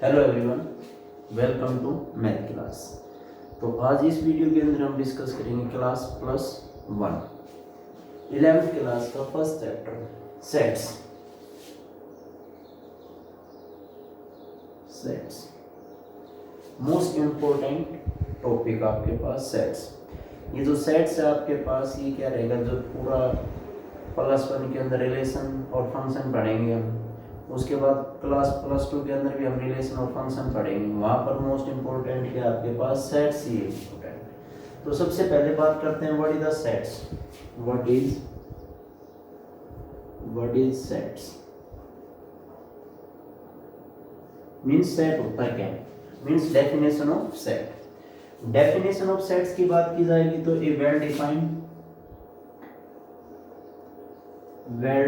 Hello everyone, welcome to math class. तो आज इस वीडियो के अंदर हम डिस्कस करेंगे क्लास प्लस 1 11th क्लास का first chapter sets. Most important topic आपके पास सेट्स। ये जो सेट्स है आपके पास, ये क्या रहेगा, जो पूरा प्लस 1 के अंदर रिलेशन और फंक्शन पढ़ेंगे हम। उसके बाद क्लास प्लस 2 के अंदर भी हम रिलेशन और फंक्शन पढ़ेंगे। वहाँ पर मोस्ट इम्पोर्टेंट क्या आपके पास सेट्स ही इम्पोर्टेंट। तो सबसे पहले बात करते हैं what is the sets. What is sets means set होता क्या है, means definition of set. Definition of sets की बात की जाएगी तो a well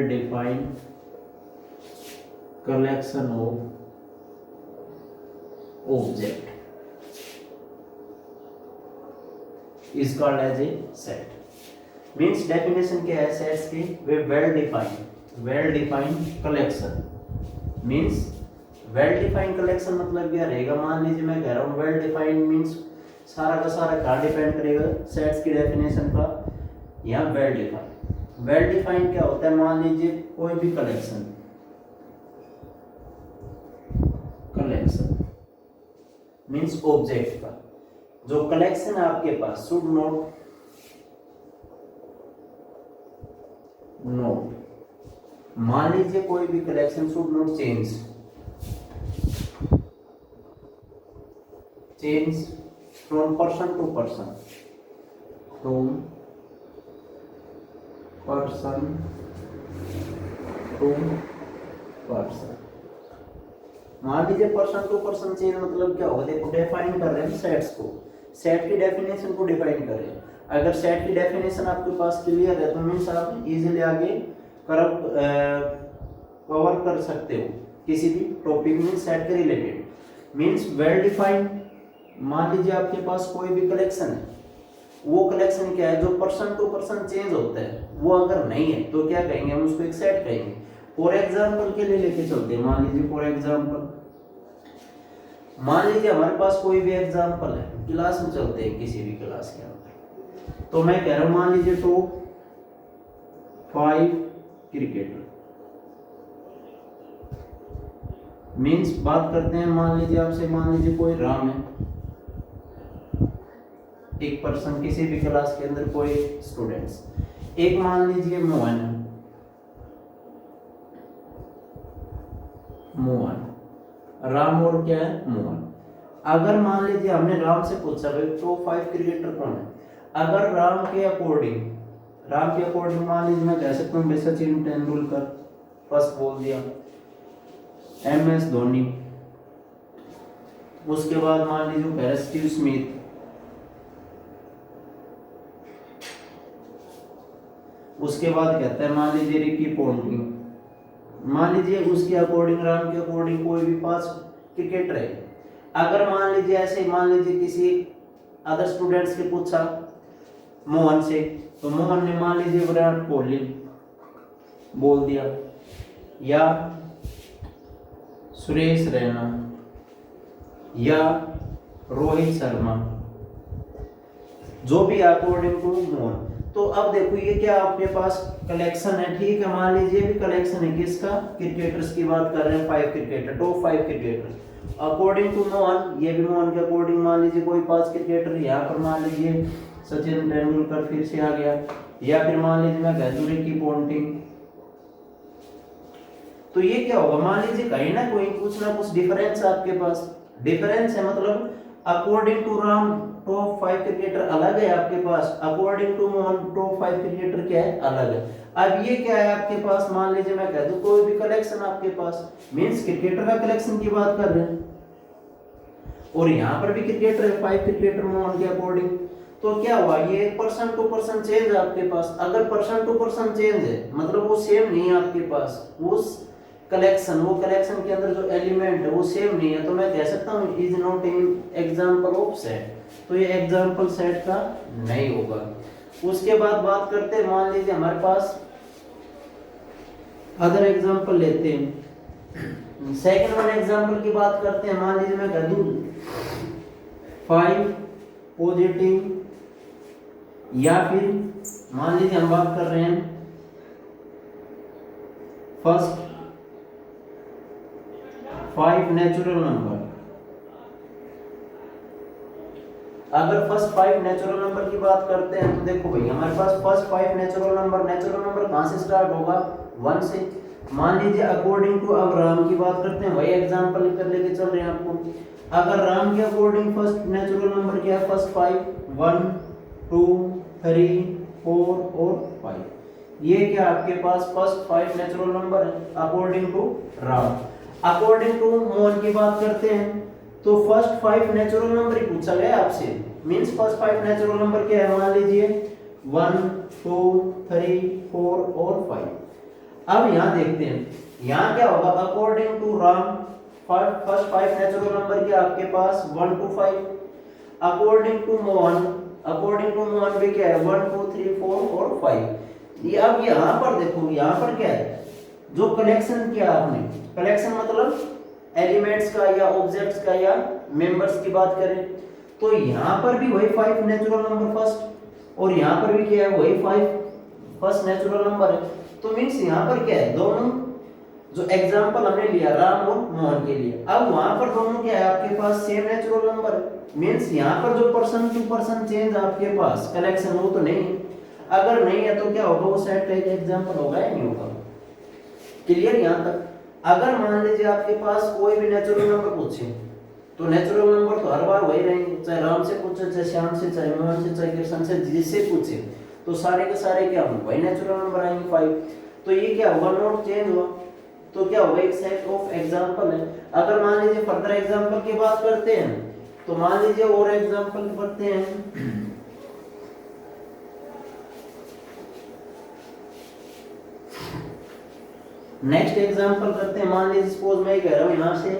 defined collection of object is called as a set. Means definition क्या है sets की, वे well defined collection। means well defined collection मतलब क्या रहेगा, मान लीजिए मैं कह रहा हूँ well defined means सारा का सारा क्या डिपेंड करेगा सेट्स की डेफिनेशन का। यहाँ well defined क्या होता है, मान लीजिए कोई भी कलेक्शन मीन्स ऑब्जेक्ट का जो कलेक्शन है आपके पास शुड नॉट मान लीजिए कोई भी collection should not change from person to person मान लीजिए पर्सन टू पर्सन चेंज मतलब क्या होगा, देखो डिफाइन कर रहे हैं सेट्स को, सेट की डेफिनेशन को डिफाइन कर रहे हैं। अगर सेट की डेफिनेशन आपके पास क्लियर है तो मीन्स आप इजीली आगे कवर कर सकते हो किसी भी टॉपिक में सेट के रिलेटेड। मीन्स वेल डिफाइंड, मान लीजिए आपके पास कोई भी कलेक्शन है, वो कलेक्शन क्या है जो पर्सन टू पर्सन चेंज होता है, वो अगर नहीं है तो क्या कहेंगे, हम उसको एक सेट कहेंगे। फॉर एग्जाम्पल के लिए लेके चलते हैं, मान लीजिए फॉर एग्जाम्पल मान लीजिए हमारे पास कोई भी एग्जाम्पल है, क्लास में चलते हैं किसी भी क्लास के अंदर। तो मैं कह रहा हूं मान लीजिए टॉप 5 क्रिकेटर। मीन्स बात करते हैं, मान लीजिए आपसे, मान लीजिए कोई राम है, एक पर्सन किसी भी क्लास के अंदर कोई स्टूडेंट्स, एक मान लीजिए मोहन है, राम और क्या है मोहन। अगर मान लीजिए हमने राम से पूछा भाई टॉप 5 क्रिकेटर कौन है, अगर राम के अकॉर्डिंग मान लीजिए मैं कह सकता हूँ सचिन तेंदुलकर फर्स्ट बोल दिया, MS धोनी, उसके बाद मान लीजिए स्टीव स्मिथ, उसके बाद कहता है मान लीजिए रिकी पॉन्टिंग। मान लीजिए उसके अकॉर्डिंग, राम के अकॉर्डिंग कोई भी 5 क्रिकेटर है। अगर मान लीजिए ऐसे, मान लीजिए किसी अदर स्टूडेंट्स के पूछा मोहन से, तो मोहन ने मान लीजिए विराट कोहली बोल दिया, या सुरेश रैना, या रोहित शर्मा, जो भी अकॉर्डिंग टू मोहन। तो अब देखो ये क्या आपके पास कलेक्शन है, ठीक है, मान लीजिए भी कलेक्शन है किसका, क्रिकेटर्स की बात कर रहे हैं, 5 cricketer, top 5 cricketer according to Mohan. ये भी मोहन के अकॉर्डिंग मान लीजिए कोई 5 क्रिकेटर, यहाँ पर मान लीजिए सचिन तेंदुलकर फिर से आ गया, या फिर मान लीजिए मैं कह दूं रिकी पॉन्टिंग। तो ये क्या होगा, मान लीजिए कहीं ना कोई कुछ ना कुछ डिफरेंस आपके पास, डिफरेंस है मतलब according to Ram top 5 cricketer अलग है आपके पास, according to Mohan top 5 cricketer क्या है, अलग है। अब ये क्या है आपके पास, मान लीजिए मैं कह दूं कोई भी कलेक्शन आपके पास, मींस क्रिकेटर का कलेक्शन की बात कर रहे हैं, और यहाँ पर भी क्रिकेटर है 5 क्रिकेटर मोहन के अकॉर्डिंग। तो क्या हुआ, ये पर्सन टू पर्सन चेंज है आपके पास। अगर पर्सन टू पर्सन चेंज है मतलब वो सेम नहीं है आपके पास, उस वो कलेक्शन के अंदर जो एलिमेंट है वो सेम नहीं है, तो मैं कह सकता हूँ is not an example of set. तो ये एग्जांपल सेट का नहीं होगा। उसके बाद बात करते हैं, मान लीजिए हमारे पास अदर एग्जांपल लेते हैं, सेकंड वन एग्जांपल की बात करते हैं। मान लीजिए मैं कह दूं 5 पॉजिटिव, या फिर मान लीजिए हम बात कर रहे हैं फर्स्ट 5 नेचुरल नंबर। अगर फर्स्ट 5 नेचुरल नंबर की बात करते हैं तो देखो भाई हमारे पास फर्स्ट 5 नेचुरल नंबर कहां से स्टार्ट होगा, 1 से। मान लीजिए अकॉर्डिंग टू, अब राम की बात करते हैं, वही एग्जांपल लेके चल रहे हैं आपको। अगर राम के अकॉर्डिंग फर्स्ट नेचुरल नंबर क्या है, फर्स्ट 5, 1 2 3 4 और 5। ये क्या आपके पास फर्स्ट 5 नेचुरल नंबर है according to Ram. According to Mohan की बात करते हैं तो फर्स्ट 5 नेचुरल नंबर ही पूछा गया आपसे। मींस फर्स्ट 5 नेचुरल नंबर क्या है, मान लीजिए 1 2 3 4 और 5। अब यहां देखते हैं यहां क्या होगा, according to Ram first 5 natural number क्या आपके पास 1 2 5। अकॉर्डिंग टू मोहन भी क्या है 1 2 3 4 और 5। ये अब यहां पर देखो, यहां पर क्या है, जो कलेक्शन किया आपने, कलेक्शन मतलब एलिमेंट्स का या ऑब्जेक्ट्स का या मेंबर्स की बात करें तो यहां पर भी वही 5 नेचुरल नंबर फर्स्ट, और यहां पर भी क्या है वही 5 फर्स्ट नेचुरल नंबर है। तो मींस यहां पर क्या है, दोनों जो एग्जांपल हमने लिया राम और मोहन के लिए, अब वहां पर दोनों क्या है आपके पास सेम नेचुरल नंबर है। मींस यहां पर जो पर्सन टू पर्सन चेंज आपके पास कलेक्शन वो तो नहीं है। अगर नहीं है तो क्या होगा, वो सेट का एक एग्जांपल होगा या नहीं होगा। क्लियर यहां तक। अगर मान लीजिए आपके पास कोई भी नेचुरल नंबर पूछे तो नेचुरल नंबर तो हर बार वही रहेंगे, चाहे राम से पूछे, चाहे श्याम से, चाहे मोहन से, चाहे कृष्ण से, जिससे पूछे तो सारे के सारे क्या होंगे, वही नेचुरल नंबर आएंगे 5। तो ये क्या हुआ, नोट चेंज हुआ, तो क्या होगा, एक सेट ऑफ एग्जांपल है। अगर मान लीजिए फर्दर एग्जांपल की बात करते हैं तो मान लीजिए और एग्जांपल करते हैं। नेक्स्ट एग्जांपल करते हैं। मान लीजिए सपोज मैं कह रहा हूं यहां से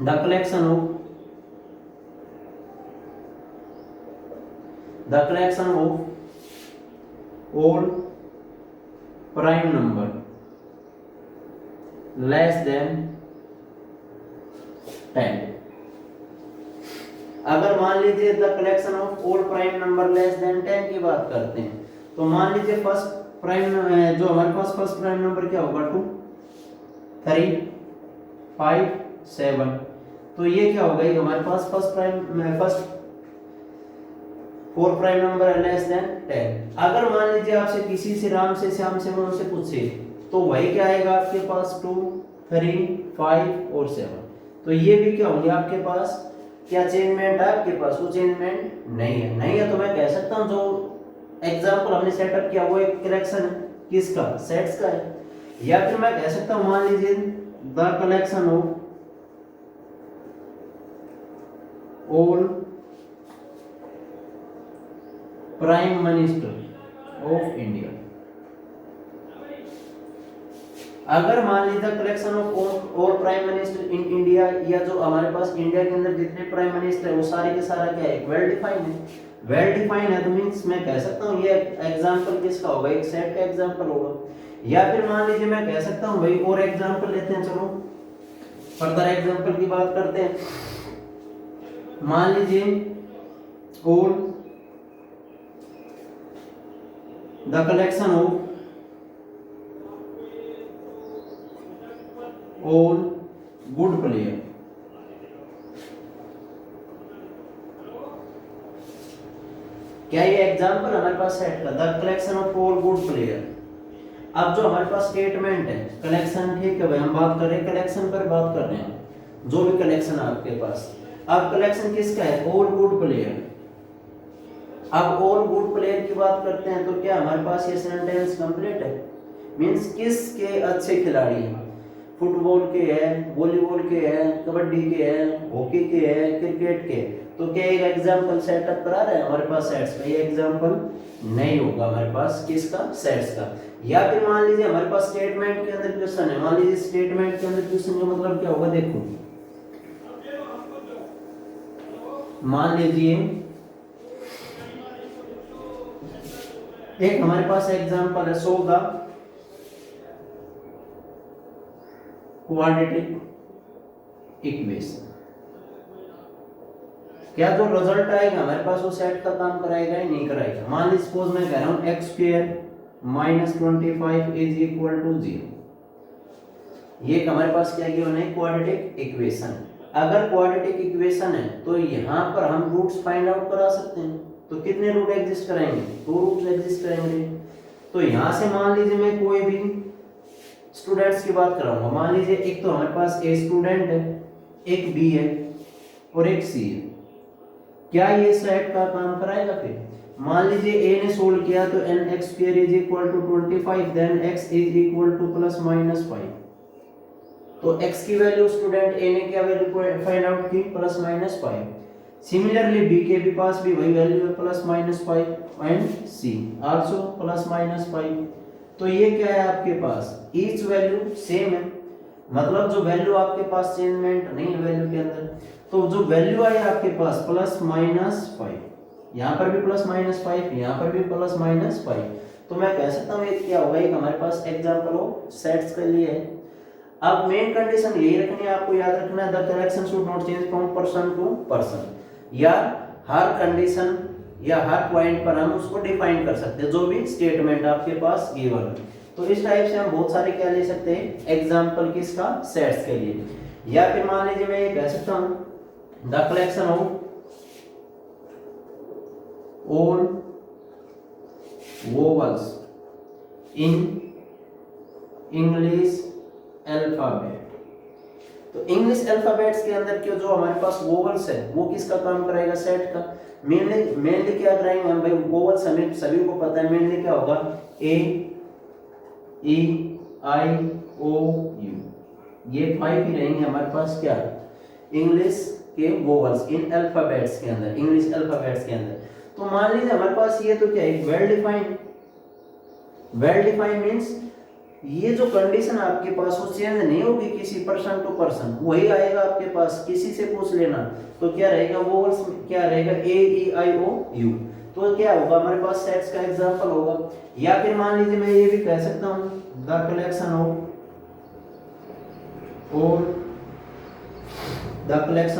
the collection of all prime number less than 10। अगर मान लीजिए the collection of all prime number less than 10 की बात करते हैं तो मान लीजिए फर्स्ट प्राइम जो हमारे पास फर्स्ट प्राइम नंबर क्या होगा 2 3 5 7। तो ये क्या होगा, ये हमारे पास फर्स्ट 4 प्राइम नंबर है लेस देन 10। अगर मान लीजिए आपसे किसी से राम से, श्याम से, मोहन से पूछे तो वही क्या आएगा आपके पास 2 3 5 और 7। तो ये भी क्या होंगे आपके पास, क्या चेंजमेंट है आपके पास, वो चेंजमेंट नहीं है तो मैं कह सकता हूं जो एग्जांपल हमने सेटअप किया वो एक कलेक्शन है किसका, सेट्स का है। या फिर मैं कह सकता हूं मान लीजिए the collection of all prime minister of India. अगर मान लीजिए collection of all prime minister in India, या जो हमारे पास इंडिया के अंदर जितने प्राइम मिनिस्टर है वो सारे के सारा क्या है, वेल डिफाइंड है। वेल डिफाइंड है तो मींस मैं कह सकता हूं ये एग्जांपल किसका होगा, एक सेट का एग्जांपल होगा। या फिर मान लीजिए मैं कह सकता हूं भाई और एग्जांपल लेते हैं, चलो फर्दर एग्जांपल की बात करते हैं। मान लीजिए all the collection of all good player. क्या ये एग्जांपल हमारे पास सेट का the collection of all good player. अब जो हमारे पास स्टेटमेंट है कलेक्शन, ठीक है भाई हम बात कर रहे हैं कलेक्शन पर बात कर रहे हैं, जो भी कलेक्शन है आपके पास। अब कलेक्शन किसका है, ऑल गुड प्लेयर। अब ऑल गुड प्लेयर की बात करते हैं तो क्या हमारे पास ये सेंटेंस कंप्लीट है, मींस किसके अच्छे खिलाड़ी हैं, फुटबॉल के हैं, वॉलीबॉल के हैं, कबड्डी के हैं, हॉकी के हैं, क्रिकेट के। तो क्या एक एग्जांपल सेटअप करा रहे हैं हमारे पास सेट्स का, ये एग्जांपल नहीं होगा हमारे पास किसका, सेट्स का। या फिर मान लीजिए हमारे पास स्टेटमेंट के अंदर क्वेश्चन है, मान लीजिए स्टेटमेंट के अंदर क्वेश्चन का मतलब क्या होगा, देखो मान लीजिए एक हमारे पास एग्जांपल है, सो द क्वाड्रेटिक इक्वेशन। क्या जो रिजल्ट आएगा हमारे पास वो सेट का काम कराएगा या नहीं कराएगा? मान लीजिए सपोज मैं कह रहा हूं x square minus 25 is equal to 0। ये हमारे पास क्या गिवन है? Quadratic equation. अगर क्वाड्रेटिक इक्वेशन है तो यहाँ पर हम रूट्स फाइंड आउट करा सकते हैं। तो कितने रूट एग्जिस्ट कराएंगे? 2 रूट्स एग्जिस्ट करेंगे। तो यहाँ से मान लीजिए मैं कोई भी स्टूडेंट्स की बात कराऊंगा। मान लीजिए एक तो हमारे पास ए स्टूडेंट है, एक बी है और एक सी है। क्या ये सेट का काम कराएगा? फिर मान लीजिए ए ने सोल्व किया तो an x square is equal to 25 then x is equal to plus minus 5। तो x की वैल्यू स्टूडेंट ए ने क्या वैल्यू फाइंड आउट की? Plus minus 5। सिमिलरली बी के भी पास भी वही वैल्यू है plus minus 5 and C also plus minus 5। तो ये क्या है आपके पास? ईच वैल्यू सेम है, मतलब जो वैल्यू आपके पास चेंजमेंट नहीं है वैल्यू के अंदर। तो जो वैल्यू आई आपके पास प्लस माइनस 5, यहाँ पर भी प्लस माइनस 5, यहाँ पर भी प्लस माइनस 5। तो मैं कह सकता हूँ ये क्या होगा? एक हमारे पास एग्जांपल ऑफ सेट्स के लिए है। अब मेन कंडीशन यही रखनी है, आपको याद रखना है, the collection should not change from person to person. या हर कंडीशन या हर पॉइंट पर हम उसको डिफाइन कर सकते हैं जो भी स्टेटमेंट आपके पास गिवन है। तो इस टाइप से हम बहुत सारे क्या ले सकते हैं एग्जांपल किसका? सेट्स के लिए। या फिर मान लीजिए मैं ये कह सकता हूं the collection of all vowels in English alphabet. तो इंग्लिश अल्फाबेट्स के अंदर के जो हमारे पास वोवल्स है वो किसका काम कराएगा? सेट का। मेनली क्या कराएंगे हम भाई? वोवल्स हमें सभी को पता है मेनली क्या होगा? ए ई आई ओ यू, ये 5 ही रहेंगे हमारे पास क्या? इंग्लिश के वोवल्स इन अल्फाबेट्स के अंदर, इंग्लिश अल्फाबेट्स के अंदर। तो मान लीजिए हमारे पास ये तो क्या है? वेल डिफाइंड मींस ये जो कंडीशन आपके पास वो चेंज नहीं होगी किसी पर्सन टू पर्सन, वही आएगा आपके पास। किसी से पूछ लेना तो क्या रहेगा? वोवल्स क्या रहेगा? ए ई आई ओ यू। तो क्या होगा हमारे पास? सेट्स का एग्जांपल होगा। या फिर मान लीजिए मैं ये भी कह सकता हूं the collection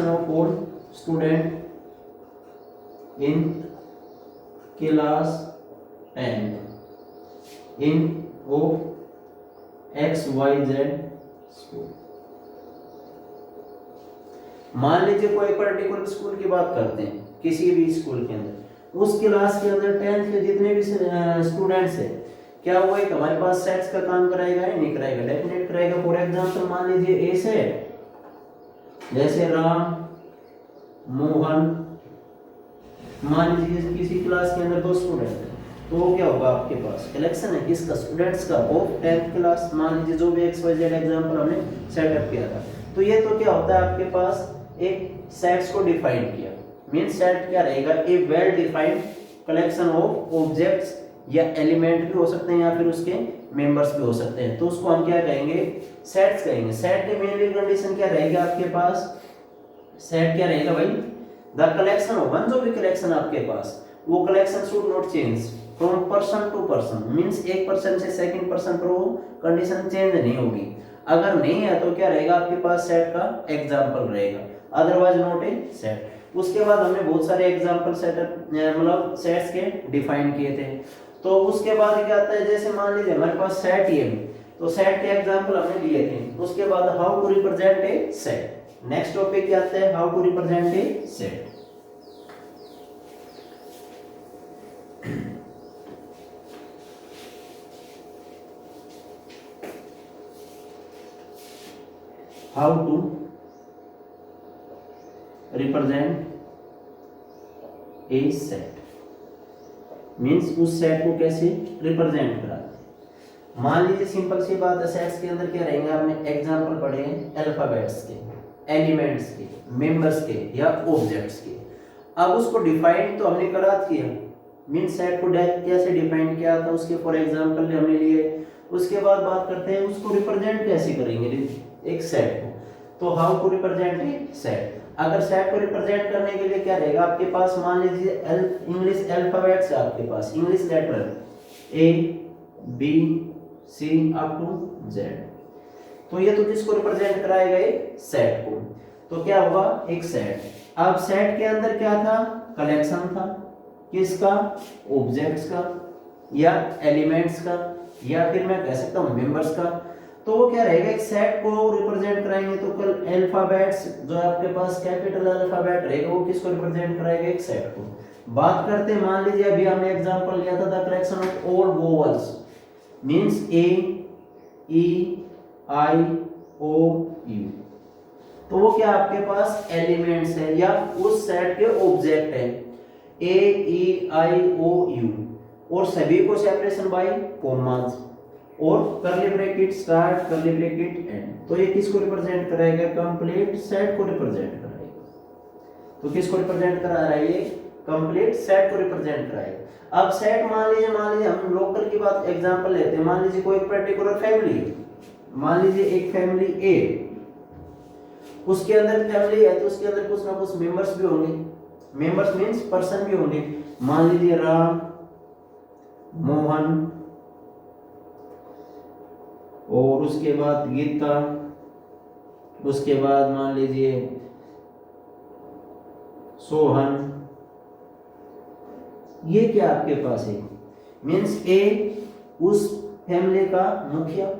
of all student in class 10 in of XYZ school. मान लीजिए कोई पर्टिकुलर स्कूल की बात करते हैं, किसी भी स्कूल के अंदर, उस क्लास के अंदर 10th के जितने भी स्टूडेंट्स हैं, क्या वो एक हमारे पास सेट्स का काम कराएगा या नहीं कराएगा? डेफिनेट कराएगा। फॉर एग्जांपल मान लीजिए ए सेट, जैसे राम मोहन, मान लीजिए किसी क्लास के अंदर 2 स्टूडेंट हैं, तो वो क्या होगा आपके पास? कलेक्शन है किसका? स्टूडेंट्स का ऑफ 10th क्लास। मान लीजिए जो भी XYZ एग्जांपल हमने सेटअप किया था। तो ये तो क्या होता है आपके पास? एक सेट्स को डिफाइन किया। मीन सेट क्या रहेगा? A well defined collection of objects या एलिमेंट भी हो सकते हैं या फिर उसके मेंबर्स भी हो सकते हैं। तो उसको हम क्या कहेंगे? सेट्स कहेंगे। सेट की मेनली कंडीशन क्या रहेगी आपके पास? सेट क्या रहेगा भाई? द कलेक्शन ऑफ वन, जो भी कलेक्शन आपके पास, वो collection should not change from person to person. Means एक पर्सन से सेकंड पर्सन पर वो कंडीशन चेंज नहीं होगी। अगर नहीं है तो क्या रहेगा आपके पास? सेट का एग्जांपल रहेगा, अदरवाइज नॉट ए सेट। उसके बाद हमने बहुत सारे एग्जांपल सेटअप मतलब सेट्स के डिफाइन किए थे। तो उसके बाद क्या आता है? जैसे मान लीजिए हमारे पास सेट ये, तो सेट के एग्जांपल हमने लिए थे। उसके बाद how to represent a set. Next topic क्या आता है? How to represent a set. How to represent a set means उस सेट को कैसे रिप्रेजेंट कराते। मान लीजिए सिंपल सी बात है, सेट्स के अंदर क्या रहेंगे? आपने एग्जांपल पढ़े हैं अल्फाबेट्स के, एलिमेंट्स के, मेंबर्स के या ऑब्जेक्ट्स के। अब उसको डिफाइन तो हमने करा दिया, मीन सेट को कैसे डिफाइन किया था उसके फॉर एग्जांपल हमने लिए। उसके बाद बात करते हैं उसको रिप्रेजेंट कैसे करेंगे एक सेट को। तो how to represent a set. अगर सेट को रिप्रेजेंट करने के लिए क्या रहेगा आपके पास? मान लीजिए इंग्लिश अल्फाबेट्स है आपके पास, English letter A B C up to Z. तो ये तो किसको रिप्रेजेंट कराएगा, एक सेट को। तो क्या होगा, एक सेट। अब सेट के अंदर क्या था, कलेक्शन था, किसका, ऑब्जेक्ट्स का या एलिमेंट्स का, या फिर मैं कह सकता हूँ मेंबर्स का। तो वो क्या रहेगा, एक सेट को रिप्रेजेंट कराएंगे तो कल अल्फाबेट्स जो आपके पास कैपिटल अल्फाबेट रहेगा वो किसको रिप्रेजेंट कराएगा, एक सेट को। बात करते हैं, मान लीजिए अभी हमने एग्जांपल लिया था the collection of all vowels means A E I O U. तो वो क्या आपके पास एलिमेंट्स है या उस सेट के ऑब्जेक्ट है, ए ई आई ओ यू, और सभी को सेपरेशन बाय कॉमास और करली ब्रैकेट स्टार्ट करली ब्रैकेट एंड। तो ये किसको रिप्रेजेंट कराएगा, कंप्लीट सेट को रिप्रेजेंट कराएगा। तो किसको रिप्रेजेंट करा रहा है, ये कंप्लीट सेट को रिप्रेजेंट कराएगा। अब सेट मान लीजिए हम लोकल की बात एग्जांपल लेते हैं, मान लीजिए कोई पर्टिकुलर फैमिली है, मान लीजिए एक फैमिली ए, उसके अंदर फैमिली है तो उसके अंदर कुछ ना कुछ मेंबर्स भी होंगे, मेंबर्स मींस पर्सन भी होंगे। मान लीजिए राम, मोहन, और उसके बाद गीता, उसके बाद मान लीजिए सोहन। ये क्या आपके पास है, मींस ए उस फैमिली का मुखिया,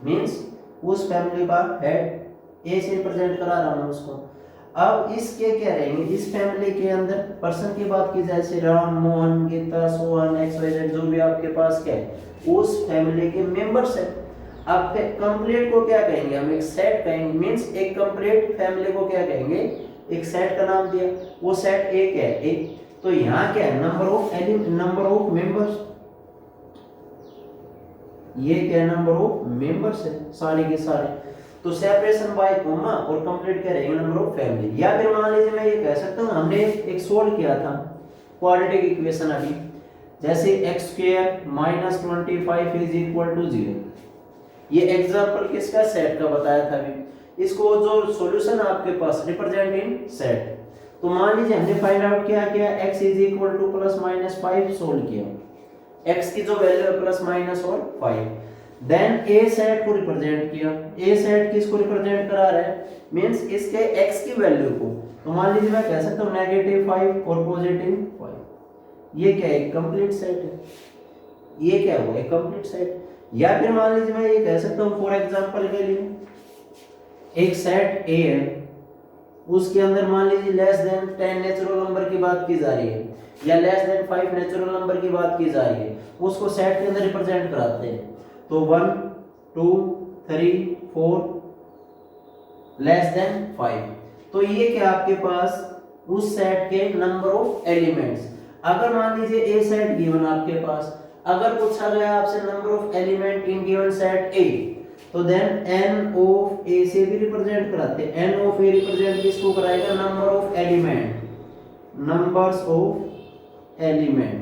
मींस उस फैमिली का हेड, ए से रिप्रेजेंट करा रहा हूं उसको। अब इसके क्या रहेंगे, इस फैमिली के अंदर पर्सन की बात की जाए, जैसे Ram, Mohan, Geeta, Sohan, X Y Z, जो भी आपके पास क्या है उस फैमिली के मेंबर्स है। अब कंप्लीट को क्या कहेंगे, हम एक सेट कहेंगे, मींस एक कंप्लीट फैमिली को क्या कहेंगे, एक सेट का नाम दिया, वो सेट एक है एक। तो यहाँ क्या है, नंबर ऑफ मेंबर्स, ये क्या नंबर ऑफ मेंबर्स है सारे के सारे। तो सेपरेशन बाय कॉमा और कंप्लीट क्या रहेगा, नंबर ऑफ फैमिली। या फिर मान लीजिए मैं ये कह सकता हूँ, हमने एक सोल्व किया था क्वाड्रेटिक इक्वेशन अभी, जैसे x square minus 25 is equal to 0। ये एग्जांपल किसका, सेट का बताया था अभी। इसको जो सॉल्यूशन आपके पास रिप्रेजेंट इन सेट। तो मान लीजिए हमने फाइंड आउट किया x is equal to plus minus 5 solve किया, x की जो वैल्यू है प्लस माइनस और 5। देन ए सेट को रिप्रेजेंट किया, ए सेट किसको रिप्रेजेंट करा रहा है, मींस इसके x की वैल्यू को। तो मान लीजिए मैं कह सकता हूं -5 और +5। ये क्या है, कंप्लीट सेट है, ये क्या हुआ, एक कंप्लीट सेट। या फिर मान लीजिए मैं ये कह सकता हूं फॉर एग्जांपल के लिए एक सेट ए है, उसके अंदर मान लीजिए लेस देन 10 नेचुरल नंबर की बात की जा रही है या लेस देन 5 नेचुरल नंबर की बात की जा रही है, उसको सेट के अंदर रिप्रेजेंट कराते हैं। तो 1 2 3 4 लेस देन 5। तो ये क्या आपके पास उस सेट के नंबर ऑफ एलिमेंट्स। अगर मान लीजिए ए सेट गिवन आपके पास, अगर पूछा गया आपसे number of element in given set ए, तो देन n ऑफ a से भी रिप्रेजेंट कराते हैं। n ऑफ a रिप्रेजेंट किसको कराएगा, number of element, numbers of element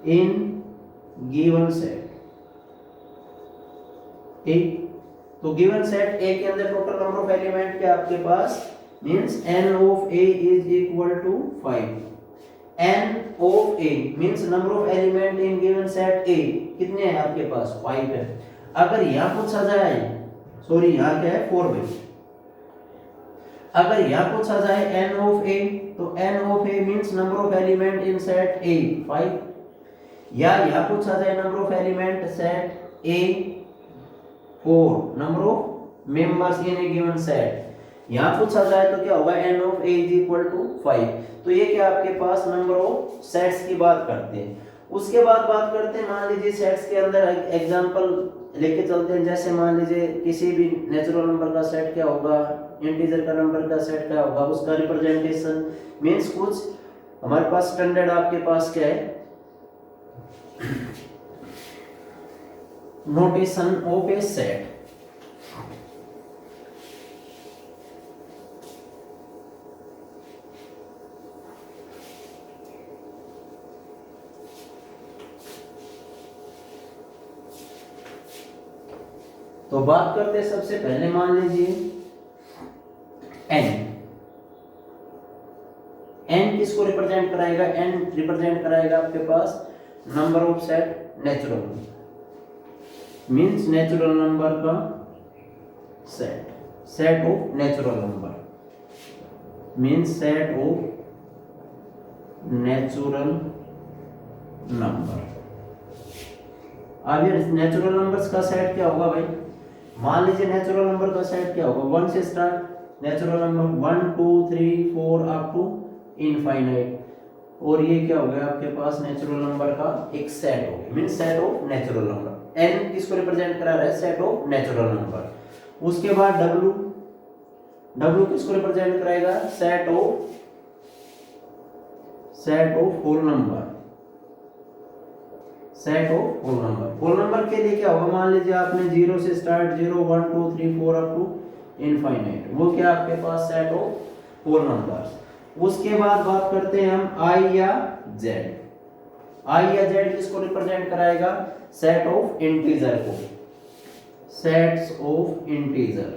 in given set. ठीक, तो गिवन सेट a के अंदर टोटल नंबर ऑफ एलिमेंट क्या आपके पास, means n of a is equal to 5। n of a means number of element in given set a कितने हैं आपके पास, 5 है। अगर यहां पूछा जाए, सॉरी यहां क्या है 4 में, अगर यहां पूछा जाए n ऑफ a, तो n of a means number of element in set a 5, या यहां पूछा जाए number of element set a 4, number of members in a given set, यहां पूछा जाए तो क्या होगा n of a is equal to 5। तो ये क्या आपके पास नंबर ऑफ सेट्स की बात करते हैं। उसके बाद बात करते हैं, मान लीजिए सेट्स के अंदर एग्जांपल लेके चलते हैं। जैसे मान लीजिए किसी भी नेचुरल नंबर का सेट क्या होगा, इंटीजर का नंबर का सेट क्या होगा, उसका रिप्रेजेंटेशन मींस कुछ हमारे पास स्टैंडर्ड आपके पास क्या है, नोटेशन ऑफ ए सेट। तो बात करते हैं सबसे पहले, मान लीजिए n किसको रिप्रेजेंट कराएगा, n रिप्रेजेंट कराएगा आपके पास number of set natural means natural number का set, set of natural number means set of natural number. अब ये नेचुरल नंबर्स का सेट क्या होगा भाई, मान लीजिए नेचुरल नंबर का सेट क्या होगा, 1 से start natural number 1 2 3 4 up to infinite, और ये क्या हो गया आपके पास नेचुरल नंबर का एक सेट हो गया means set of natural number. n किसको रिप्रेजेंट करा रहा है, सेट ऑफ नेचुरल नंबर। उसके बाद w, w किसको रिप्रेजेंट कराएगा, set of whole number, set of whole number. Whole number के लिए क्या होगा, मान लीजिए आपने 0 से स्टार्ट 0 1 2 3 4 अप टू इनफाइनाइट, वो क्या आपके पास सेट ऑफ होल नंबर्स। उसके बाद बात करते हैं हम i या z, i या z किसको रिप्रेजेंट कराएगा, सेट ऑफ इंटीजर को, सेट्स ऑफ इंटीजर।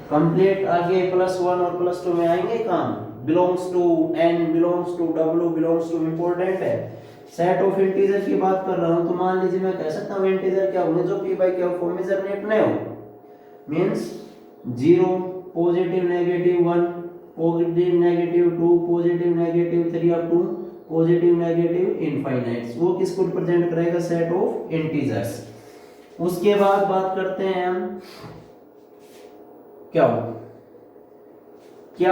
कंप्लीट आगे +1 और +2 में आएंगे काम, belongs to n, belongs to w, belongs to important है। सेट ऑफ इंटीजर की बात कर रहा हूं तो मान लीजिए मैं कह सकता हूं इंटीजर क्या होंगे, जो p बाई q फॉर्म में जनरेट नहीं हो, means 0 positive negative 1 positive negative 2 positive negative 3 up to positive negative infinite, वो किसको रिप्रेजेंट करेगा, सेट ऑफ इंटीजर्स। उसके बाद बात करते हैं हम क्या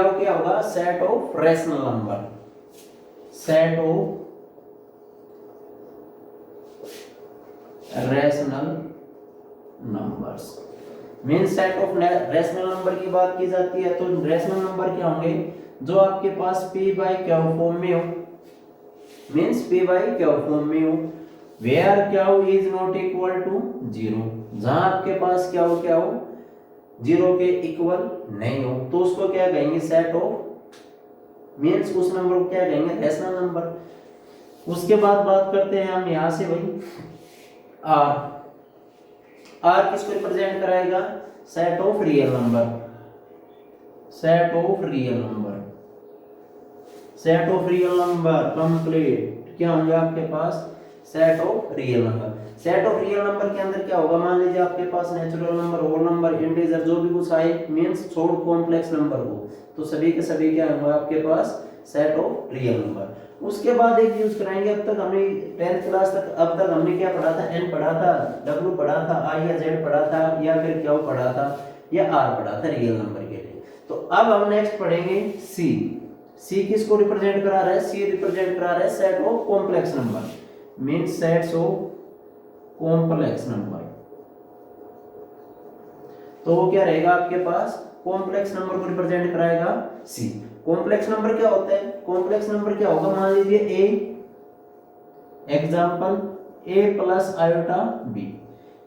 होगा, set of rational number, set of rational numbers means set of rational number की बात की जाती है तो रैशनल नंबर क्या होंगे, जो आपके पास p बाई q फॉर्म में हो, means p by q form में हो, where q is not equal to 0, जहां आपके पास क्या हो 0 के इक्वल नहीं हो तो उसको क्या कहेंगे, सेट ऑफ मींस उस नंबर को क्या कहेंगे, रैशनल नंबर। उसके बाद बात करते हैं हम यहां से भाई r किसको रिप्रेजेंट कराएगा, set of real number, set of real number, set of real number complete क्या होंगे आपके पास, set of real number. Set of real number के अंदर क्या होगा, मान लीजिए आपके पास natural number, whole number, integer जो भी कुछ आए मींस छोड़ कॉम्प्लेक्स नंबर को, तो सभी के सभी क्या होंगे आपके पास, सेट ऑफ रियल नंबर। उसके बाद एक यूज कराएंगे, अब तक हमने 10th क्लास तक अब तक हमने क्या पढ़ा था, n पढ़ा था, w पढ़ा था, i या z पढ़ा था, या फिर q पढ़ा था, या r पढ़ा था रियल नंबर के लिए। तो अब हम नेक्स्ट पढ़ेंगे c। c किसको रिप्रेजेंट करा रहा है, c रिप्रेजेंट करा रहा है सेट of complex number means sets of complex number. तो वो क्या रहेगा आपके पास, कॉम्प्लेक्स नंबर को रिप्रेजेंट कराएगा c। कॉम्प्लेक्स नंबर क्या होता है, कॉम्प्लेक्स नंबर क्या होगा, मान लीजिए a example a plus iota b,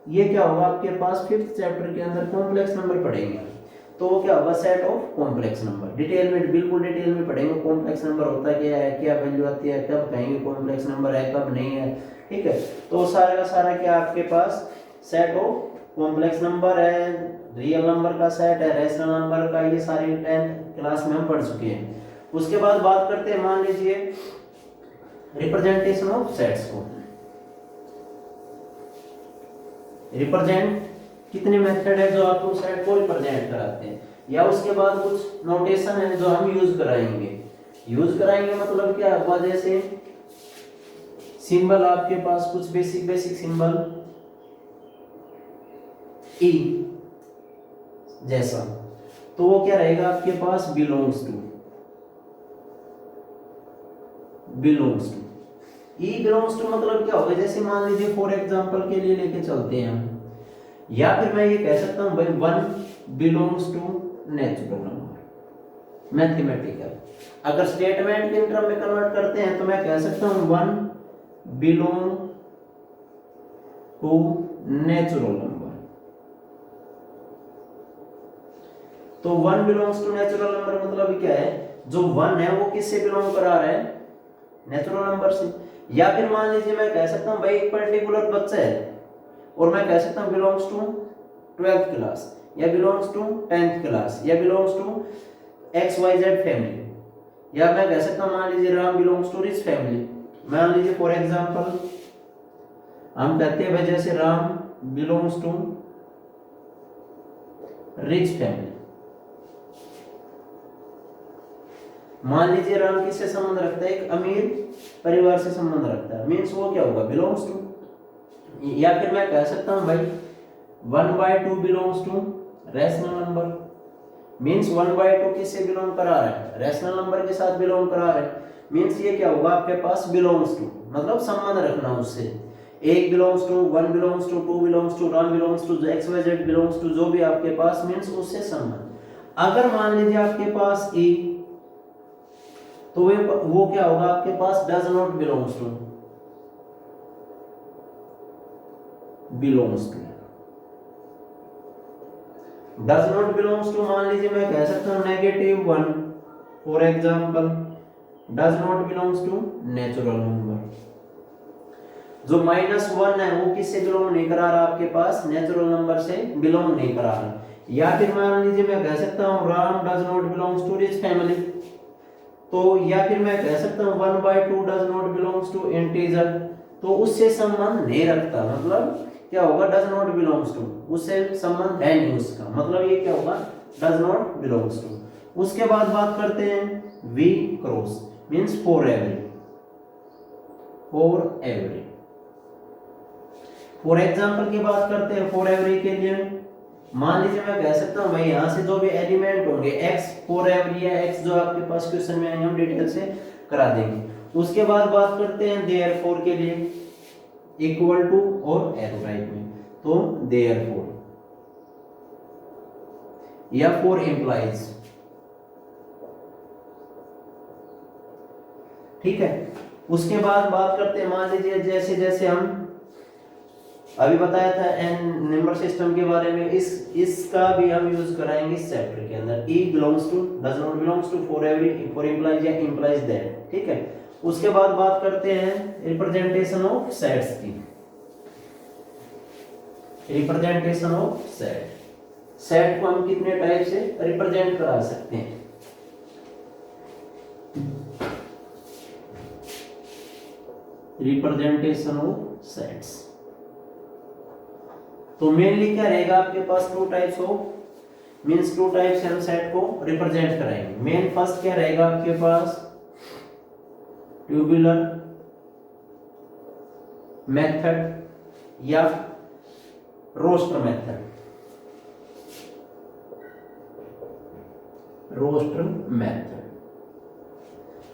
ये क्या होगा आपके पास 5th चैप्टर के अंदर कॉम्प्लेक्स नंबर पढ़ेंगे, तो वो क्या होगा, set of complex number. Detail में बिल्कुल डिटेल में पढ़ेंगे कॉम्प्लेक्स नंबर होता क्या है, क्या वैल्यू आती है, कब कहेंगे कॉम्प्लेक्स नंबर है कब नहीं है, ठीक है। तो सारा का सारा क्या आपके पास सेट ऑफ कॉम्प्लेक्स नंबर है, रियल नंबर का सेट है, रैशनल नंबर का, ये सारे 10th क्लास में हम पढ़ चुके हैं। उसके बाद बात करते हैं मान लीजिए रिप्रेजेंटेशन ऑफ सेट्स को। रिप्रेजेंट कितने मेथड है जो आपको सेट को रिप्रेजेंट कराते हैं, या उसके बाद कुछ नोटेशन है जो हम यूज कराएंगे मतलब क्या हुआ, जैसे सिंबल आपके पास कुछ बेसिक सिंबल ई जैसा, तो वो क्या रहेगा आपके पास, belongs to E belongs to मतलब क्या होगा, जैसे मान लीजिए फॉर एग्जांपल के लिए लेके चलते हैं हम, या फिर मैं ये कह सकता हूं भाई 1 belongs to natural number mathematical. अगर स्टेटमेंट के टर्म में कन्वर्ट करते हैं तो मैं कह सकता हूं 1 बिलोंग टू नेचुरल नंबर। तो 1 बिलोंग्स टू नेचुरल नंबर मतलब क्या है, जो 1 है वो किससे बिलोंग करा रहा है, नेचुरल नंबर से। या फिर मान लीजिए मैं कह सकता हूं भाई एक पर्टिकुलर बच्चा है और मैं कह सकता हूं बिलोंग्स टू 12th क्लास, या बिलोंग्स टू 10th क्लास, या बिलोंग्स टू XYZ फैमिली, या मैं कह सकता हूं मान लीजिए Ram belongs to rich family. मान लीजिए फॉर एग्जांपल हम कहते हैं भाई जैसे Ram belongs to rich family. मान लीजिए राम किससे संबंध रखता है, एक अमीर परिवार से संबंध रखता है, मीन्स वो क्या होगा, बिलोंग्स टू। या फिर मैं कह सकता हूं भाई 1/2 belongs to rational number, means 1/2 किससे बिलोंग करा रहा है, रैशनल नंबर के साथ बिलोंग करा रहा है। मीन्स ये क्या होगा आपके पास, बिलोंग्स टू, मतलब संबंध रखना उससे। 1 belongs to, 1 belongs to, 2 belongs to, Ram belongs to, XYZ belongs to, जो भी आपके पास, मीन्स उससे संबंध। अगर मान लीजिए आपके पास E, तो वो क्या होगा आपके पास, does not belongs to, belongs to, does not belongs to. मान लीजिए मैं कह सकता हूं -1 for example does not belongs to natural number. जो -1 है वो किससे बिलोंग नहीं करा रहा आपके पास, नेचुरल नंबर से बिलोंग नहीं करा रहा। या फिर मान लीजिए मैं कह सकता हूं Ram does not belongs to rich family, तो या फिर मैं कह सकता हूं 1/2 does not belongs to integer, तो उससे संबंध नहीं रखता, मतलब क्या होगा, डज नॉट बिलोंग्स टू, उससे संबंध है नहीं उसका, मतलब ये क्या होगा, डज नॉट बिलोंग्स टू। उसके बाद बात करते हैं V cross, means for every, for every. For example की बात करते हैं फॉर एवरी के लिए, मान लीजिए मैं कह सकता हूं भाई यहां से जो भी एलिमेंट होंगे x फॉर एवरी या x जो आपके पास क्वेश्चन में आएंगे हम डिटेल से करा देंगे। उसके बाद बात करते हैं देयरफॉर के लिए, इक्वल टू और एरो टाइप में, तो देयरफॉर या फॉर एम्प्लॉइज, ठीक है। उसके बाद बात करते हैं, मान लीजिए जैसे जैसे हम अभी बताया था एन नंबर सिस्टम के बारे में, इसका भी हम यूज कराएंगे इस चैप्टर के अंदर। E belongs to, does not belongs to, for every, for employees या एम्प्लॉइज दैट, ठीक है। उसके बाद बात करते हैं रिप्रेजेंटेशन ऑफ सेट्स की, रिप्रेजेंटेशन ऑफ सेट। सेट को हम कितने टाइप से रिप्रेजेंट करा सकते हैं, रिप्रेजेंटेशन ऑफ सेट्स। तो मेनली क्या रहेगा आपके पास, 2 टाइप्स ऑफ, मींस 2 टाइप से हम सेट को रिप्रेजेंट कराएंगे। मेन फर्स्ट क्या रहेगा आपके पास, ट्यूबुलर मेथड या रोस्टर मेथड, रोस्टर मेथड।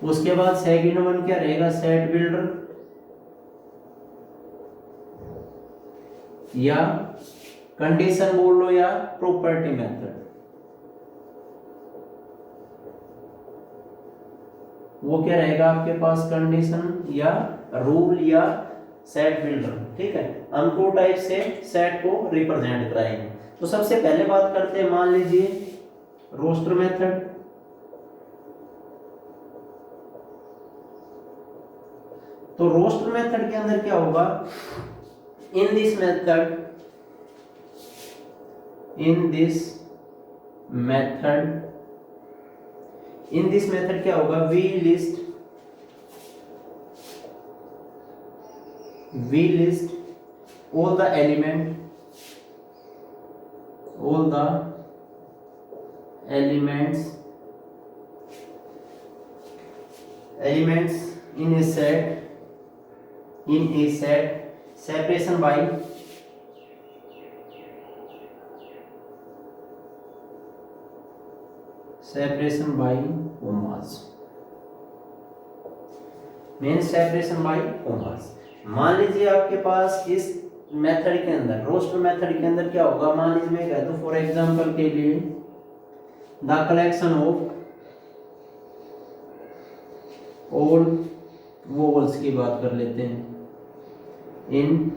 उसके बाद सेकंड वन क्या रहेगा, सेट बिल्डर या कंडीशन बोल लो या प्रॉपर्टी मेथड। वो क्या रहेगा आपके पास, कंडीशन या रूल या सेट बिल्डर, ठीक है। हम 2 टाइप से सेट को रिप्रेजेंट कराएंगे। तो सबसे पहले बात करते हैं, मान लीजिए रोस्टर मेथड। तो रोस्टर मेथड के अंदर क्या होगा, in this method क्या होगा, we list all the elements in a set separation by commas, means separation by commas। मान लीजिए आपके पास इस मेथड के अंदर, रोस्टर मेथड के अंदर क्या होगा, मान लीजिए मैं कहता हूं फॉर एग्जांपल के लिए the collection of all vowels की बात कर लेते हैं in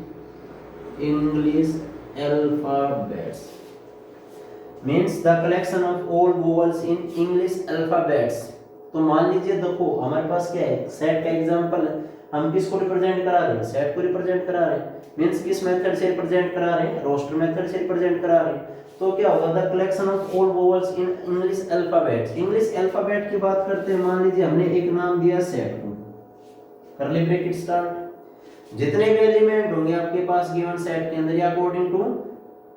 English alphabets, means the collection of all vowels in English alphabets. तो मान लीजिए देखो हमारे पास क्या है, सेट का एग्जांपल है, हम किसको रिप्रेजेंट करा रहे हैं, सेट को रिप्रेजेंट करा रहे हैं। मीन्स किस मेथड से रिप्रेजेंट करा रहे हैं, रोस्टर मेथड से रिप्रेजेंट करा रहे हैं। तो क्या होगा, the collection of all vowels in English alphabets. English alphabet की बात करते हैं, मान लीजिए हमने एक नाम दिया सेट को, करली ब्रैकेट स्टार्ट। जितने भी एलिमेंट होंगे आपके पास गिवन सेट के अंदर या अकॉर्डिंग टू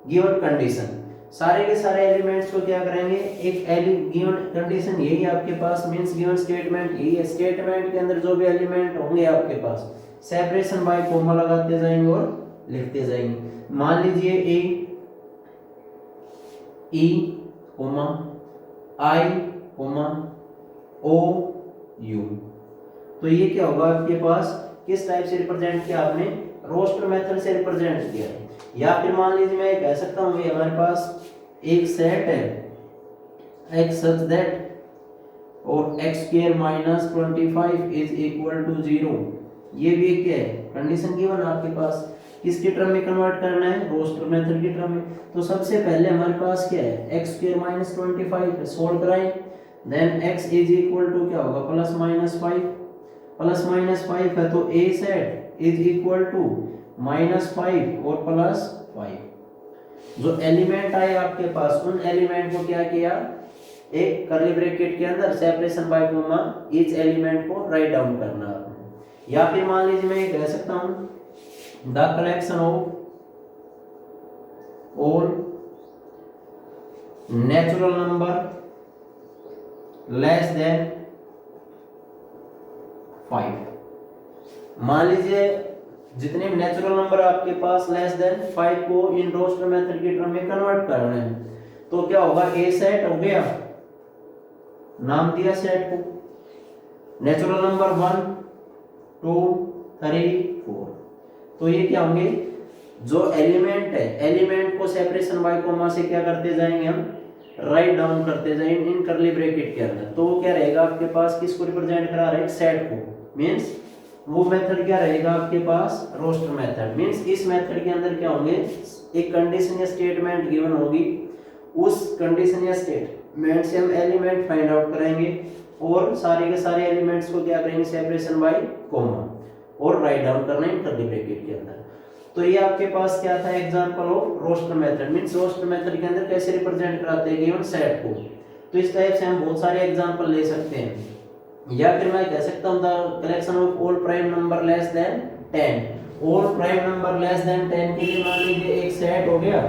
गिवन कंडीशन, सारे के सारे एलिमेंट्स को क्या करेंगे, एक गिवन कंडीशन यही है आपके पास, मींस गिवन स्टेटमेंट यही है, स्टेटमेंट के अंदर जो भी एलिमेंट होंगे आपके पास सेपरेशन बाय कॉमा लगाते जाएंगे और लिखते जाएंगे। मान लीजिए A E comma I comma O U, तो ये क्या होगा आपके पास, किस टाइप से रिप्रेजेंट किया आपने, रोस्टर मेथड से रिप्रेजेंट किया है। या फिर मान लीजिए मैं कह सकता हूँ ये हमारे पास एक सेट है x सच दैट और x square minus 25 is equal to 0, ये भी क्या है, कंडीशन गिवन आपके पास, किसके टर्म में कन्वर्ट करना है, रोस्टर मेथड के टर्म में। तो सबसे पहले हमारे पास क्या है, x स्क्वायर माइनस 25 है, सोल्व कराएं, then x is equal to क्या होगा, प्लस माइनस 5 है, तो a set is equal to -5 और +5। जो एलिमेंट आए आपके पास उन एलिमेंट को क्या किया, एक करली ब्रैकेट के अंदर separation by comma each element को राइट डाउन करना आपने। या फिर मान लीजिए मैं ये कह सकता हूं the collection of all natural number less than 5। मान लीजिए जितने नेचुरल नंबर आपके पास लेस देन 5 को इन रोस्टर मेथड के टर्म में कन्वर्ट करना है, तो क्या होगा, ए सेट हो गया, नाम दिया सेट को, नेचुरल नंबर 1 2 3 4, तो ये क्या होंगे, जो एलिमेंट है एलिमेंट को सेपरेशन बाय कॉमा से क्या करते जाएंगे हम, राइट डाउन करते जाएंगे इन करली ब्रैकेट के अंदर। तो वो क्या रहेगा आपके पास, किसको रिप्रेजेंट करा रहा है, सेट को, मींस वो मेथड क्या रहेगा आपके पास, रोस्टर मेथड। मींस इस मेथड के अंदर क्या होंगे, एक कंडीशन या स्टेटमेंट गिवन होगी, उस कंडीशन या स्टेटमेंट से हम एलिमेंट फाइंड आउट करेंगे और सारे के सारे एलिमेंट्स को क्या करेंगे, सेपरेशन बाय कॉमा और राइट डाउन करना है करली ब्रैकेट के अंदर। तो ये आपके पास क्या था, example of roster method. Means roster method के अंदर कैसे रिप्रेजेंट कराते हैं गिवन सेट को। तो इस टाइप से हम बहुत सारे एग्जांपल ले सकते हैं। या फिर मैं कह सकता हूं the collection of all prime number less than 10। All prime number less than 10 के लिए मान लीजिए एक सेट हो गया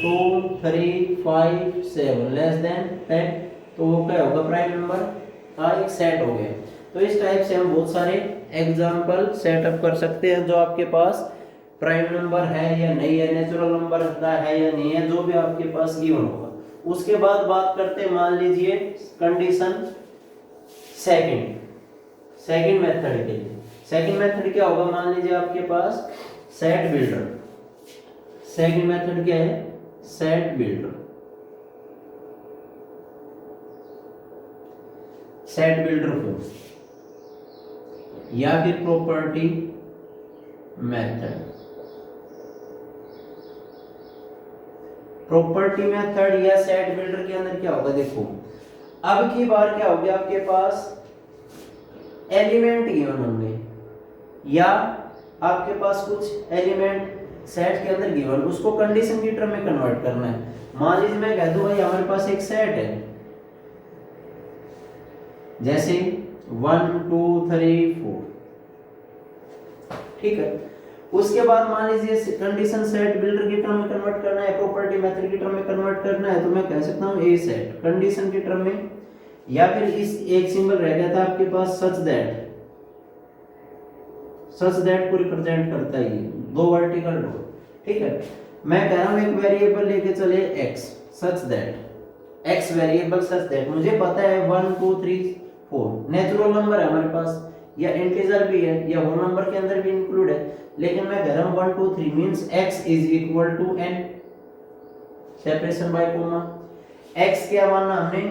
2 3 5 7 लेस देन 10, तो वो क्या होगा, प्राइम नंबर का एक सेट हो गया। तो इस टाइप से हम बहुत सारे एग्जांपल सेटअप कर सकते हैं, जो आपके पास प्राइम नंबर है या नहीं है, नेचुरल नंबर है या नहीं है, जो भी आपके पास गिवन होगा। उसके बाद बात करते हैं, मान लीजिए कंडीशन सेकंड मेथड के लिए। सेकंड मेथड क्या होगा, मान लीजिए आपके पास सेट बिल्डर। सेकंड मेथड क्या है, सेट बिल्डर। सेट बिल्डर को या फिर प्रॉपर्टी मेथड। प्रॉपर्टी मेथड या सेट बिल्डर के अंदर क्या होगा, देखो अब की बार क्या होगा, आपके पास एलिमेंट गिवन होंगे या आपके पास कुछ एलिमेंट सेट के अंदर गिवन, उसको कंडीशन की टर्म में कन्वर्ट करना है। मान लीजिए मैं कह दूं भाई हमारे पास एक सेट है, जैसे 1 2 3 4, ठीक है। उसके बाद मान लीजिए कंडीशन सेट बिल्डर की टर्म में कन्वर्ट करना है, प्रॉपर्टी मेथड की टर्म में कन्वर्ट करना है, तो मैं कह सकता हूं ए सेट कंडीशन की टर्म में। या फिर इस एक सिंबल रह गया था आपके पास सच दैट को रिप्रेजेंट करता है, दो वर्टिकल रो, ठीक है। मैं कह रहा हूं एक वेरिएबल लेके चले x, such that x variable such that, मुझे पता है 1 2 3 4 नेचुरल नंबर है हमारे पास, या इंटीजर भी है या होल नंबर के अंदर भी इंक्लूड है, लेकिन मैं कह रहा हूं 1 2 3 means x is equal to n, separation by comma. x क्या माना हमने,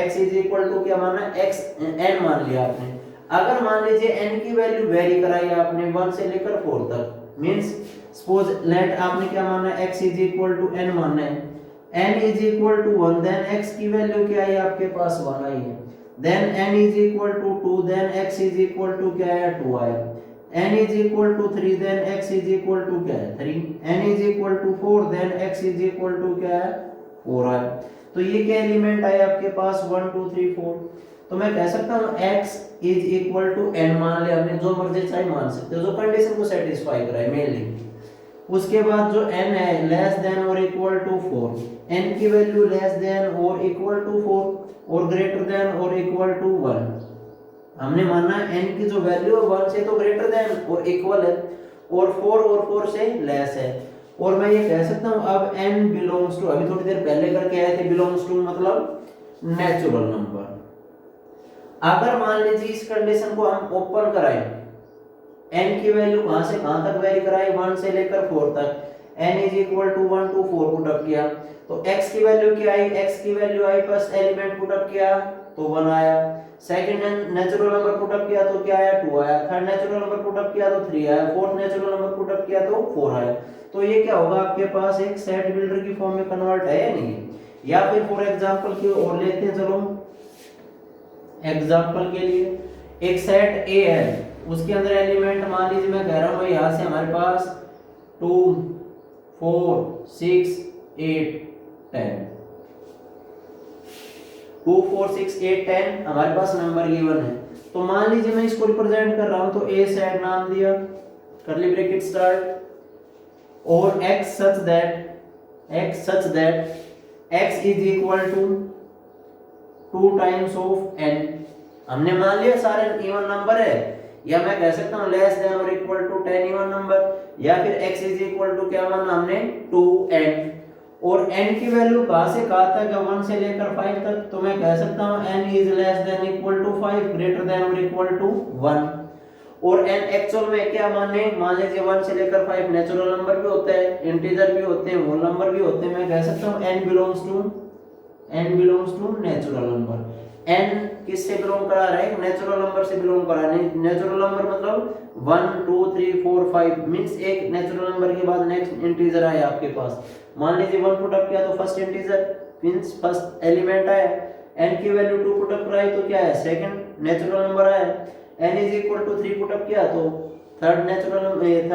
x इज इक्वल टू क्या माना, x n मान लिया आपने। अगर मान लीजिए n की वैल्यू वेरी कराई आपने 1 से लेकर 4 तक, मींस सपोज लेट आपने क्या माना, x is equal to n मानना है, n is equal to 1, then x की वैल्यू क्या है आपके पास 1 आई है, then n is equal to 2, then x is equal to क्या है 2 आया, n is equal to 3, then x is equal to क्या है 3, n is equal to 4, then x is equal to क्या है 4 आया। तो ये क्या एलिमेंट आए आपके पास 1 2 3 4। तो मैं कह सकता हूँ x is equal to n, मान लिया हमने, जो मर्जी चाहे मान सकते हो, जो कंडीशन को सेटिस्फाई कराए मेनली। उसके बाद जो n है लेस देन और इक्वल टू 4, n की वैल्यू लेस देन और इक्वल टू 4 और ग्रेटर देन और इक्वल टू 1। हमने माना n की जो वैल्यू है 1 से तो ग्रेटर देन और इक्वल है, और 4 और 4 से लेस है। और मैं ये कह सकता हूँ अब n बिलोंग्स टू, अभी थोड़ी देर पहले करके आए थे, बिलोंग्स टू मतलब नेचुरल नंबर। अगर मान लीजिए इस कंडीशन को हम ओपन कराएं, n की वैल्यू कहां से कहां तक वेरी कराए, 1 से लेकर 4 तक, n is equal to 1 to 4 put up किया तो x की वैल्यू क्या आई, x की वैल्यू आई, फर्स्ट एलिमेंट पुट अप किया तो 1 आया, second natural number put up किया तो क्या आया, 2 आया, third natural number put up किया तो 3 आया, fourth natural number put up किया तो 4 आया। तो ये क्या होगा, आपके पास एक सेट बिल्डर की फॉर्म में कन्वर्ट है या नहीं। या फिर फॉर एग्जांपल की और लेते हैं, चलो एग्जांपल के लिए एक सेट A है, उसके अंदर एलिमेंट मान लीजिए मैं कह रहा हूँ यहाँ से हमारे पास 2 4 6 8 10, 2 4 6 8 10 हमारे पास नंबर गिवन है। तो मान लीजिए मैं इसको रिप्रेजेंट कर रहा हूँ, तो A सेट नाम दिया, कर्ली ब्रैकेट स्टार्ट, और x such that x is equal to 2 times of n। हमने मान लिया सारे इवन नंबर है, या मैं कह सकता हूँ लेस देन और इक्वल टू 10 इवन नंबर, या फिर x इज इक्वल टू क्या माना हमने 2n, और n की वैल्यू कहां से कहां तक है, 1 से लेकर 5 तक। तो मैं कह सकता हूँ n is less than equal to 5, greater than और इक्वल टू 1। और n एक्चुअल में क्या माने, मान लीजिए 1 से लेकर 5 नेचुरल नंबर भी होते हैं, इंटीजर भी होते हैं, होल नंबर भी होते हैं। मैं कह सकता हूँ n belongs to natural number. n किससे बिलोंग करा रहा है, नेचुरल नंबर से बिलोंग करा रहा है। नेचुरल नंबर मतलब 1 2 3 4 5 मींस एक नेचुरल नंबर के बाद नेक्स्ट इंटीजर आया आपके पास। मान लीजिए 1 पुट अप किया तो first integer means first element आया, n की वैल्यू 2 पुट अप कराई तो क्या है, सेकंड नेचुरल नंबर आया, n is equal to 3 put up किया तो थर्ड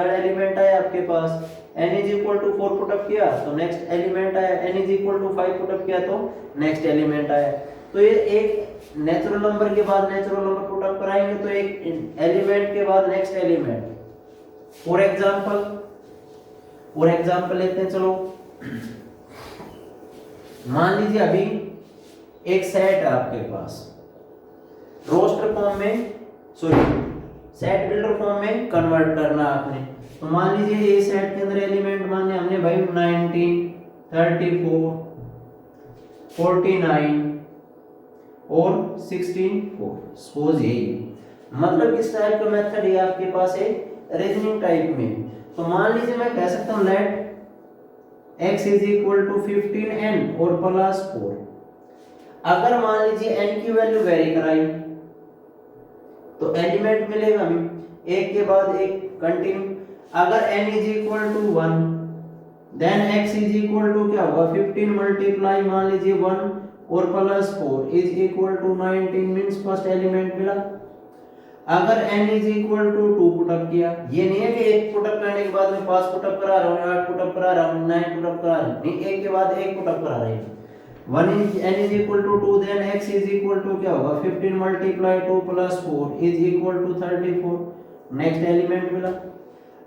एलिमेंट आया आपके पास, n is equal to 4 put up किया तो नेक्स्ट एलिमेंट आया, n is equal to 5 put up किया तो नेक्स्ट एलिमेंट आया। तो ये एक नेचुरल नंबर के बाद नेचुरल नंबर पुट अप कराएंगे तो एक एलिमेंट के बाद नेक्स्ट एलिमेंट। फॉर एग्जांपल लेते हैं, चलो मान लीजिए अभी एक सेट है आपके पास, रोस्टर फॉर्म में, सॉरी सेट बिल्डर फॉर्म में कन्वर्ट करना आपने। तो मान लीजिए ये सेट के अंदर एलिमेंट माने हमने भाई 19 34 49 और 64, सपोज यही मतलब किस टाइप का मेथड है आपके पास है, रीजनिंग टाइप में। तो मान लीजिए मैं कह सकता हूं let x is equal to 15n और प्लस 4। अगर मान लीजिए n की वैल्यू वेरी कराई तो एलिमेंट मिलेगा हमें एक के बाद एक कंटिन्यू। अगर n is equal to 1 then x is equal to क्या होगा, 15 मल्टीप्लाई मान लीजिए 1 और plus 4 is equal to 19 means first element मिला। अगर n is equal to 2 put up किया, ये नहीं है कि एक पुट अप करने के बाद में 5 पुट अप करा रहा हूं, 8 पुट अप करा रहा हूं, 9 पुट अप करा रहा हूं, नहीं, एक के बाद एक पुट अप करा रहे हैं। 1 is n is equal to 2 then x is equal to क्या होगा, 15 multiply 2 plus 4 is equal to 34, next element मिला।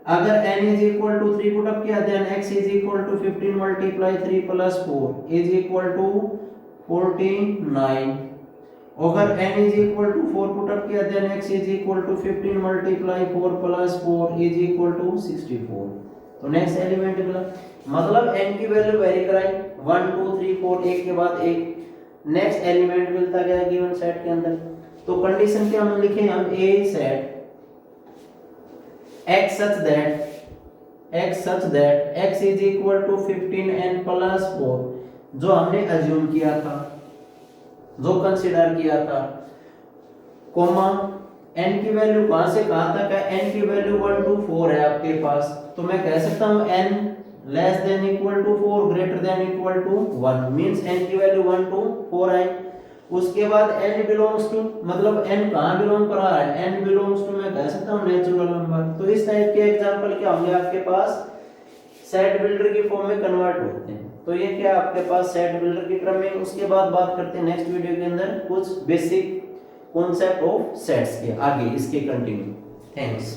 अगर n is equal to 3 put up किया then x is equal to 15 multiply 3 plus 4 is equal to 49। अगर n is equal to 4 put up किया then x is equal to 15 multiply 4 plus 4 is equal to 64। तो next element मिला, मतलब n की value very कराई 1 2 3 4 एक के बाद एक, नेक्स्ट एलिमेंट मिलता गया गिवन सेट के अंदर। तो कंडीशन क्या हम लिखें, हम a set x such that x is equal to 15n plus 4 जो हमने अज्यूम किया था, जो कंसीडर किया था, कोमा n की वैल्यू कहां से कहां तक है, n की वैल्यू 1 to 4 है आपके पास। तो मैं कह सकता हूं n less than equal to 4 greater than equal to 1 means n की वैल्यू 1 to 4 है। उसके बाद n बिलोंग्स टू, मतलब n कहां बिलोंग कर रहा है, n बिलोंग्स टू मैं कह सकता हूं नेचुरल नंबर। तो इस टाइप के एग्जांपल क्या होंगे आपके पास, सेट बिल्डर की फॉर्म में कन्वर्ट होते हैं। तो ये क्या आपके पास सेट बिल्डर की क्रम में। उसके बाद बात करते हैं नेक्स्ट वीडियो के अंदर कुछ बेसिक कॉन्सेप्ट ऑफ सेट्स के आगे इसके कंटिन्यू। थैंक्स।